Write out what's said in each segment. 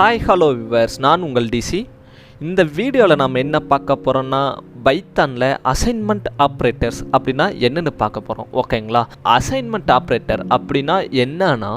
Hi hello viewers, நான் உங்கள் DC. இந்த வீடியோவில் நம்ம என்ன பார்க்க போகிறோம்னா, பைத்தானில் அசைன்மெண்ட் ஆப்ரேட்டர்ஸ் அப்படின்னா என்னென்னு பார்க்க போகிறோம். ஓகேங்களா? அசைன்மெண்ட் ஆப்ரேட்டர் அப்படின்னா என்னன்னா,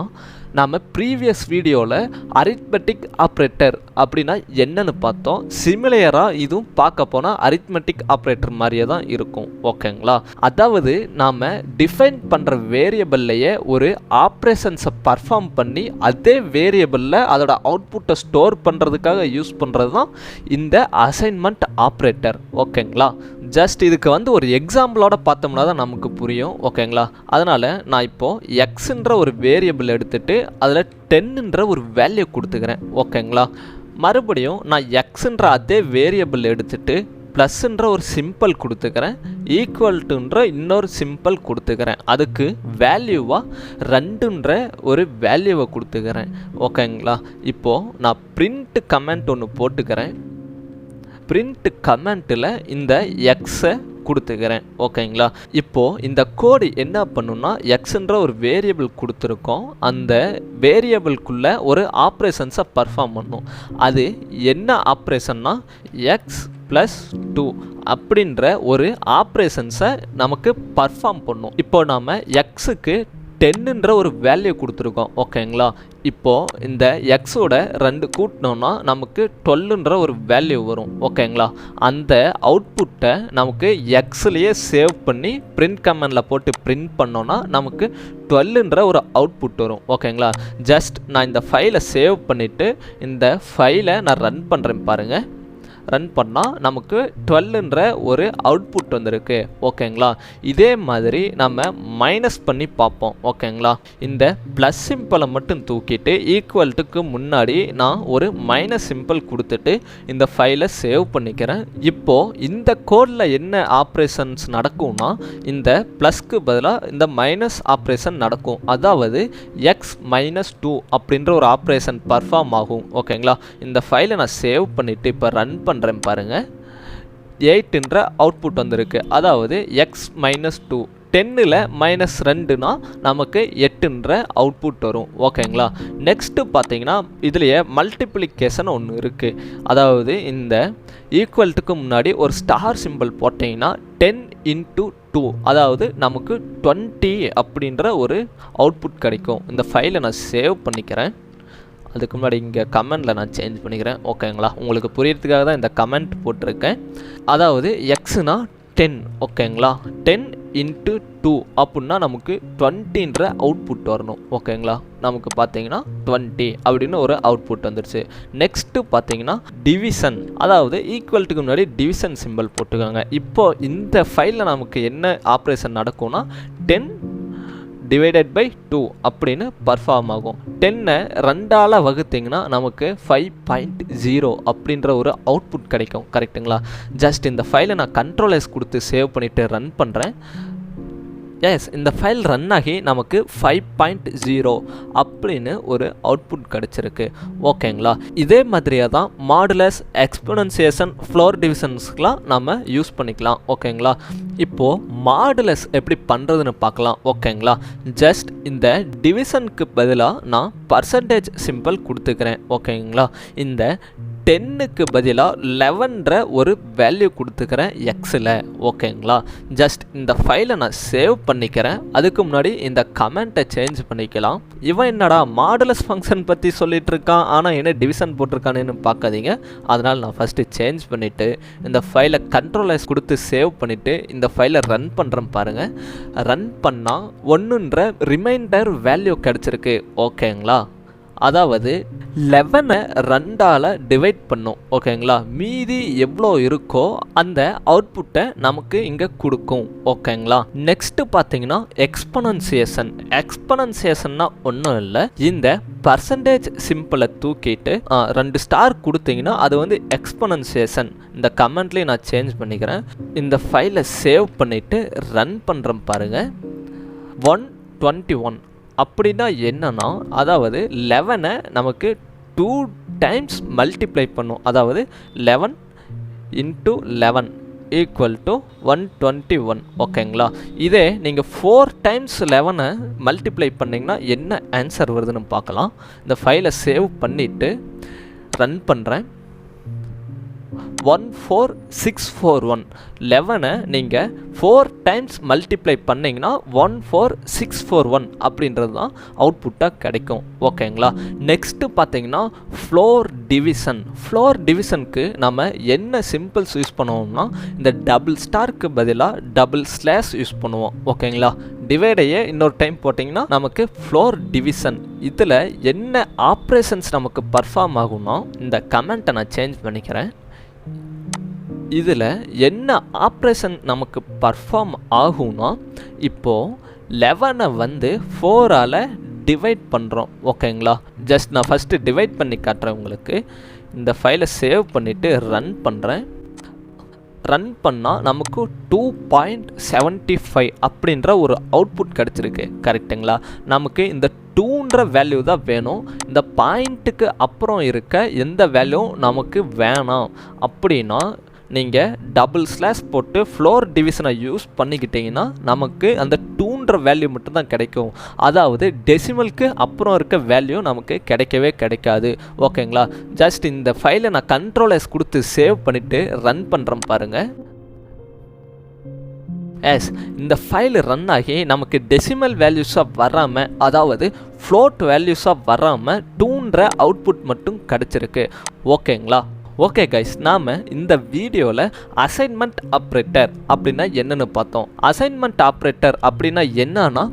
நாம் ப்ரீவியஸ் வீடியோவில் அரித்மெட்டிக் ஆப்ரேட்டர் அப்படின்னா என்னென்னு பார்த்தோம். சிமிலராக இதுவும் பார்க்க போனால் அரித்மெட்டிக் ஆப்ரேட்டர் மாதிரியே தான் இருக்கும். ஓகேங்களா? அதாவது நாம் டிஃபைன் பண்ணுற வேரியபிள்லையே ஒரு ஆப்ரேஷன்ஸை பர்ஃபார்ம் பண்ணி அதே வேரியபிளில் அதோட அவுட்புட்டை ஸ்டோர் பண்ணுறதுக்காக யூஸ் பண்ணுறது தான் இந்த அசைன்மெண்ட் ஆப்ரேட்டர். ஓகேங்களா? ஜஸ்ட் இதுக்கு ஒரு எக்ஸாம்பிளோட பார்த்தோம்னா தான் நமக்கு புரியும். ஓகேங்களா? அதனால் நான் இப்போது எக்ஸுன்ற ஒரு வேரியபிள் எடுத்துகிட்டு அதில் 10ன்ற ஒரு வேல்யூ கொடுத்துக்கிறேன். ஓகேங்களா? மறுபடியும் நான் எக்ஸுன்ற அதே வேரியபிள் எடுத்துகிட்டு ப்ளஸ்ன்ற ஒரு சிம்பிள் கொடுத்துக்கிறேன், ஈக்குவல் டுன்ற இன்னொரு சிம்பிள் கொடுத்துக்கிறேன், அதுக்கு வேல்யூவாக 2ன்ற ஒரு வேல்யூவை கொடுத்துக்கிறேன். ஓகேங்களா? இப்போது நான் பிரிண்ட் கமெண்ட் ஒன்று போட்டுக்கிறேன். பிரிண்ட் கமெண்ட்டில் இந்த எக்ஸை கொடுத்துக்கிறேன். ஓகேங்களா? இப்போது இந்த கோடு என்ன பண்ணுன்னா, எக்ஸுன்ற ஒரு வேரியபிள் கொடுத்துருக்கோம், அந்த வேரியபிள்குள்ளே ஒரு ஆப்ரேஷன்ஸை பர்ஃபார்ம் பண்ணும். அது என்ன ஆப்ரேஷன்னா, x+2 அப்படின்ற ஒரு ஆப்ரேஷன்ஸை நமக்கு பர்ஃபார்ம் பண்ணும். இப்போ நாம் எக்ஸுக்கு 10ன்ற ஒரு வேல்யூ கொடுத்துருக்கோம். ஓகேங்களா? இப்போது இந்த எக்ஸோட 2 கூட்டினோன்னா நமக்கு 12ன்ற ஒரு வேல்யூ வரும். ஓகேங்களா? அந்த அவுட்புட்டை நமக்கு எக்ஸ்லேயே சேவ் பண்ணி பிரிண்ட் கமெண்டில் போட்டு பிரிண்ட் பண்ணோன்னா நமக்கு 12ன்ற ஒரு அவுட்புட் வரும். ஓகேங்களா? ஜஸ்ட் நான் இந்த ஃபைலை சேவ் பண்ணிவிட்டு இந்த ஃபைலை நான் ரன் பண்ணுறேன் பாருங்கள். ரன் பண்ணால் நமக்கு 12ன்ற ஒரு அவுட்புட் வந்திருக்கு. ஓகேங்களா? இதே மாதிரி நம்ம மைனஸ் பண்ணி பார்ப்போம். ஓகேங்களா? இந்த ப்ளஸ் சிம்பிளை மட்டும் தூக்கிட்டு ஈக்குவல்ட்டுக்கு முன்னாடி நான் ஒரு மைனஸ் சிம்பிள் கொடுத்துட்டு இந்த ஃபைலை சேவ் பண்ணிக்கிறேன். இப்போது இந்த கோடில் என்ன ஆப்ரேஷன்ஸ் நடக்கும்னா, இந்த ப்ளஸ்க்கு பதிலாக இந்த மைனஸ் ஆப்ரேஷன் நடக்கும். அதாவது x-2 அப்படின்ற ஒரு ஆப்ரேஷன் பர்ஃபார்ம் ஆகும். ஓகேங்களா? இந்த ஃபைலை நான் சேவ் பண்ணிவிட்டு இப்போ ரன் பண்ணுறேன் பாருங்கள். 8ன்ற அவுட்புட் வந்திருக்கு. அதாவது x-2 10ல் -2னா நமக்கு 8ன்ற அவுட்புட் வரும். ஓகேங்களா? நெக்ஸ்ட்டு பார்த்தீங்கன்னா, இதுலேயே மல்டிப்ளிகேஷன் ஒன்று இருக்குது. அதாவது இந்த ஈக்குவல்ட்டுக்கு முன்னாடி ஒரு ஸ்டார் சிம்பிள் போட்டிங்கன்னா 10 × 2 அதாவது நமக்கு 20 அப்படின்ற ஒரு அவுட்புட் கிடைக்கும். இந்த ஃபைலை நான் சேவ் பண்ணிக்கிறேன். அதுக்கு முன்னாடி இங்கே கமெண்டில் நான் சேஞ்ச் பண்ணிக்கிறேன். ஓகேங்களா? உங்களுக்கு புரியறதுக்காக தான் இந்த கமெண்ட் போட்டிருக்கேன். அதாவது எக்ஸுனா 10. ஓகேங்களா? 10 × 2 அப்படின்னா நமக்கு 20ன்ற அவுட்புட் வரணும். ஓகேங்களா? நமக்கு பார்த்தீங்கன்னா 20 அப்படின்னு ஒரு அவுட்புட் வந்துடுச்சு. நெக்ஸ்ட்டு பார்த்தீங்கன்னா டிவிஷன், அதாவது ஈக்குவல்ட்டுக்கு முன்னாடி டிவிஷன் சிம்பிள் போட்டுக்கோங்க. இப்போ இந்த ஃபைலில் நமக்கு என்ன ஆப்ரேஷன் நடக்கும்னா, 10 ÷ 2 அப்படின்னு பர்ஃபார்ம் ஆகும். 10ஐ 2ஆல் வகுத்திங்கன்னா நமக்கு 5.0 அப்படின்ற ஒரு அவுட்புட் கிடைக்கும். கரெக்டுங்களா? ஜஸ்ட் இந்த ஃபைலை நான் Ctrl+S கொடுத்து சேவ் பண்ணிவிட்டு ரன் பண்ணுறேன். எஸ், இந்த ஃபைல் ரன் ஆகி நமக்கு 5.0 அப்படின்னு ஒரு அவுட்புட் கிடச்சிருக்கு. ஓகேங்களா? இதே மாதிரியே தான் மாடுலஸ், எக்ஸ்பொனன்சியேஷன், ஃப்ளோர் டிவிஷன்ஸ்க்கெலாம் நம்ம யூஸ் பண்ணிக்கலாம். ஓகேங்களா? இப்போது மாடுலஸ் எப்படி பண்ணுறதுன்னு பார்க்கலாம். ஓகேங்களா? ஜஸ்ட் இந்த டிவிஷனுக்கு பதிலாக நான் பர்சன்டேஜ் சிம்பிள் கொடுத்துக்கிறேன். ஓகேங்களா? இந்த 10க்கு பதிலாக 11ன்ற ஒரு வேல்யூ கொடுத்துக்கிறேன் எக்ஸில். ஓகேங்களா? ஜஸ்ட் இந்த ஃபைலை நான் சேவ் பண்ணிக்கிறேன். அதுக்கு முன்னாடி இந்த கமெண்ட்டை சேஞ்ச் பண்ணிக்கலாம். இவன் என்னடா மாடுலஸ் ஃபங்க்ஷன் பற்றி சொல்லிட்டு இருக்கான், ஆனால் என்ன டிவிஷன் போட்டிருக்கானேன்னு பார்க்காதீங்க. அதனால் நான் ஃபஸ்ட்டு சேஞ்ச் பண்ணிவிட்டு இந்த ஃபைலை Ctrl+S கொடுத்து சேவ் பண்ணிவிட்டு இந்த ஃபைலை ரன் பண்ணுறேன் பாருங்கள். ரன் பண்ணால் 1ன்ற ரிமைண்டர் வேல்யூ கிடச்சிருக்கு. ஓகேங்களா? அதாவது 11ஐ 2ஆல் டிவைட் பண்ணும். ஓகேங்களா? மீதி எவ்வளோ இருக்கோ அந்த அவுட்புட்டை நமக்கு இங்கே கொடுக்கும். ஓகேங்களா? நெக்ஸ்ட்டு பார்த்தீங்கன்னா எக்ஸ்பொனன்சியேஷன். எக்ஸ்பொனன்சியேஷன்னா ஒன்றும் இல்லை, இந்த பர்சன்டேஜ் சிம்பிளை தூக்கிட்டு 2 ஸ்டார் கொடுத்தீங்கன்னா அது எக்ஸ்பொனன்சியேஷன். இந்த கமெண்ட்லேயே நான் சேஞ்ச் பண்ணிக்கிறேன். இந்த ஃபைலை சேவ் பண்ணிவிட்டு ரன் பண்ணுறேன் பாருங்கள். 121 அப்படின்னா என்னன்னா, அதாவது 11ஐ நமக்கு 2 டைம்ஸ் மல்டிப்ளை பண்ணும். அதாவது 11 × 11 = 121. ஓகேங்களா? இதே நீங்கள் 4 டைம்ஸ் 11ஐ மல்டிப்ளை பண்ணிங்கன்னா என்ன ஆன்சர் வருதுன்னு பார்க்கலாம். இந்த ஃபைலை சேவ் பண்ணிவிட்டு ரன் பண்ணுறேன். 14641 11 நீங்கள் 4 டைம்ஸ் மல்டிப்ளை பண்ணிங்கன்னா 14641 அப்படின்றது தான் அவுட்புட்டாக கிடைக்கும். ஓகேங்களா. நெக்ஸ்ட்டு பார்த்தீங்கன்னா ஃப்ளோர் டிவிஷனுக்கு நம்ம என்ன சிம்பிள்ஸ் யூஸ் பண்ணுவோம்னா இந்த டபுள் ஸ்டாருக்கு பதிலாக டபுள் ஸ்லாஷ் யூஸ் பண்ணுவோம். ஓகேங்களா. டிவைடையே இன்னொரு டைம் போட்டிங்கன்னா நமக்கு ஃப்ளோர் டிவிஷன். இதில் என்ன ஆப்ரேஷன்ஸ் நமக்கு பர்ஃபார்ம் ஆகும்னா இந்த கமெண்ட்டை நான் சேஞ்ச் பண்ணிக்கிறேன். இதில் என்ன ஆப்ரேஷன் நமக்கு பர்ஃபார்ம் ஆகும்னா இப்போது 11 வந்து 4ஆல் டிவைட் பண்ணுறோம். ஓகேங்களா. ஜஸ்ட் நான் ஃபஸ்ட்டு டிவைட் பண்ணி காட்டுறேன் உங்களுக்கு. இந்த ஃபைலை சேவ் பண்ணிவிட்டு ரன் பண்ணுறேன். ரன் பண்ணால் நமக்கு 2.75 அப்படின்ற ஒரு அவுட்புட் கிடச்சிருக்கு. கரெக்டுங்களா. நமக்கு இந்த 2ன்ற வேல்யூ தான் வேணும். இந்த பாயிண்ட்டுக்கு அப்புறம் இருக்க எந்த வேல்யூவும் நமக்கு வேணாம் அப்படின்னா நீங்கள் டபுள் ஸ்லாஷ் போட்டு ஃப்ளோர் டிவிஷனை யூஸ் பண்ணிக்கிட்டிங்கன்னா நமக்கு அந்த 2ன்ற வேல்யூ மட்டும்தான் கிடைக்கும். அதாவது டெசிமலுக்கு அப்புறம் இருக்க வேல்யூ நமக்கு கிடைக்கவே கிடைக்காது. ஓகேங்களா. ஜஸ்ட் இந்த ஃபைலை நான் கண்ட்ரோல் S கொடுத்து சேவ் பண்ணிவிட்டு ரன் பண்ணுறேன் பாருங்கள். எஸ், இந்த ஃபைல் ரன் ஆகி நமக்கு டெசிமல் வேல்யூஸாக வராமல், அதாவது ஃப்ளோட் வேல்யூஸாக வராமல் 2ன்ற அவுட்புட் மட்டும் கிடச்சிருக்கு. ஓகேங்களா. ஓகே கைஸ், நாம் இந்த வீடியோவில் அசைன்மெண்ட் ஆப்ரேட்டர் அப்படின்னா என்னென்னு பார்த்தோம். அசைன்மெண்ட் ஆப்ரேட்டர் அப்படின்னா என்னன்னா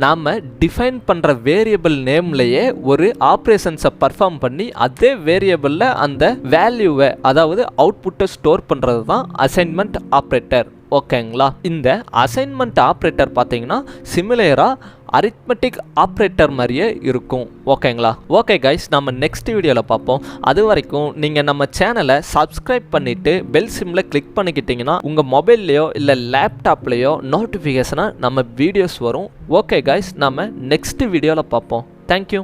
நாம் டிஃபைன் பண்ணுற வேரியபிள் நேம்லேயே ஒரு ஆப்ரேஷன்ஸை பர்ஃபார்ம் பண்ணி அதே வேரியபிளில் அந்த வேல்யூவை, அதாவது அவுட்புட்டை ஸ்டோர் பண்ணுறது தான் அசைன்மெண்ட் ஆப்ரேட்டர். ஓகேங்களா. இந்த அசைன்மெண்ட் ஆப்ரேட்டர் பார்த்தீங்கன்னா சிமிலராக அரித்மெட்டிக் ஆப்ரேட்டர் மாதிரியே இருக்கும். ஓகேங்களா. ஓகே கைஸ், நம்ம நெக்ஸ்ட் வீடியோவில் பார்ப்போம். அது வரைக்கும் நீங்கள் நம்ம சேனலை சப்ஸ்கிரைப் பண்ணிவிட்டு பெல் சிம்மில் கிளிக் பண்ணிக்கிட்டிங்கன்னா உங்கள் மொபைல்லையோ இல்லை லேப்டாப்லேயோ நோட்டிஃபிகேஷனாக நம்ம வீடியோஸ் வரும். ஓகே கைஸ், நம்ம நெக்ஸ்ட் வீடியோவில் பார்ப்போம். தேங்க்யூ.